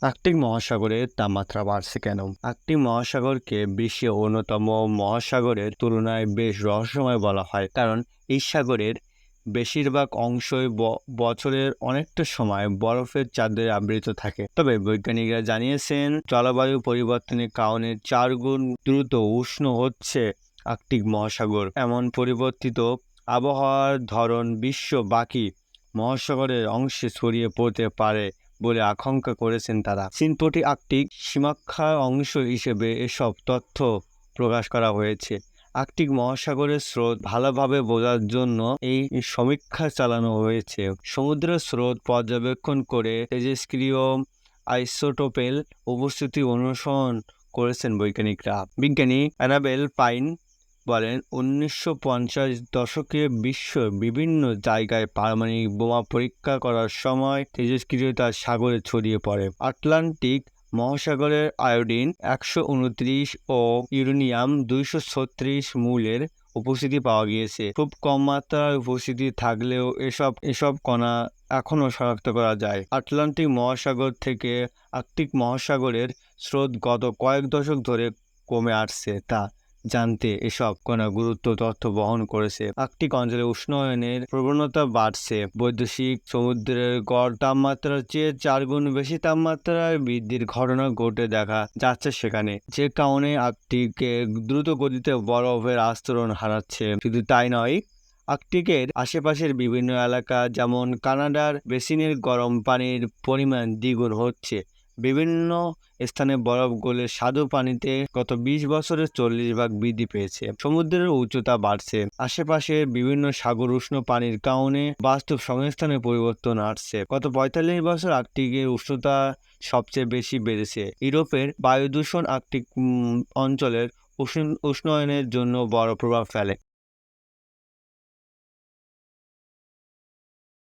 Arctic মহাসাগরের তাপমাত্রা বাড়ছে কেন? আর্কটিক মহাসাগরকে বিশ্বের অন্যতম মহাসাগরের তুলনায় বেশ রহস্যময় বলা হয়, কারণ এই সাগরের বেশিরভাগ অংশই বছরের অনেকটা সময় বরফের চাদরে আবৃত থাকে। তবে বৈজ্ঞানিকরা জানিয়েছেন, জলবায়ু পরিবর্তনের কারণে 4 গুণ দ্রুত উষ্ণ হচ্ছে আর্কটিক মহাসাগর। এমন পরিবর্তিত আবহাওয়ার ধরন বিশ্ব বাকি মহাসাগরের অংশে ছড়িয়ে পড়তে পারে বলে আশঙ্কা করেছেন তারা। চীনপটি আর্কটিক সীমাক্ষার অংশ হিসেবে এসব তথ্য প্রকাশ করা হয়েছে। আর্কটিক মহাসাগরের স্রোত ভালোভাবে বোঝার জন্য এই সমীক্ষা চালানো হয়েছে। সমুদ্রের স্রোত পর্যবেক্ষণ করে তেজস্ক্রিয় আইসোটোপের উপস্থিতি অনুসরণ করেছেন বৈজ্ঞানিকরা। বিজ্ঞানী অ্যানাবেল পাইন বলেন, 1950 দশকে বিশ্বের বিভিন্ন জায়গায় পারমাণবিক বোমা পরীক্ষা করার সময় তেজস্ক্রিয়তা সাগরে ছড়িয়ে পড়ে। আটলান্টিক মহাসাগরের আয়োডিন 129 ও ইউরেনিয়াম 236 মূলের উপস্থিতি পাওয়া গিয়েছে। খুব কম মাত্রার উপস্থিতি থাকলেও এসব কণা এখনও শনাক্ত করা যায়। আটলান্টিক মহাসাগর থেকে আর্কটিক মহাসাগরের স্রোত গত কয়েক দশক ধরে কমে আসছে তা জানতে এসব কণা গুরুত্ব তথ্য বহন করেছে। আর্কটিক অঞ্চলে উষ্ণায়নের প্রবণতা বাড়ছে। বৈদেশিক সমুদ্রের গড় তাপমাত্রার চেয়ে 4 গুণ বেশি তাপমাত্রার বৃদ্ধির ঘটনা ঘটে দেখা যাচ্ছে সেখানে, যে কারণে আর্কটিকে দ্রুত গতিতে বরফের আস্তরণ হারাচ্ছে। শুধু তাই নয়, আর্কটিকের আশেপাশের বিভিন্ন এলাকা যেমন কানাডার বেসিনের গরম পানির পরিমাণ দ্বিগুণ হচ্ছে। বিভিন্ন স্থানে বরফ গলে স্বাদু পানিতে গত 20 বছরে 40 ভাগ বৃদ্ধি পেয়েছে। সমুদ্রের উচ্চতা বাড়ছে। আশেপাশের বিভিন্ন সাগর উষ্ণ পানির কারণে বাস্তব সংস্থানের পরিবর্তন আসছে। গত 45 বছর আর্কটিকের উষ্ণতা সবচেয়ে বেশি বেড়েছে। ইউরোপের বায়ু দূষণ আর্কটিক অঞ্চলের উষ্ণায়নের জন্য বড় প্রভাব ফেলে।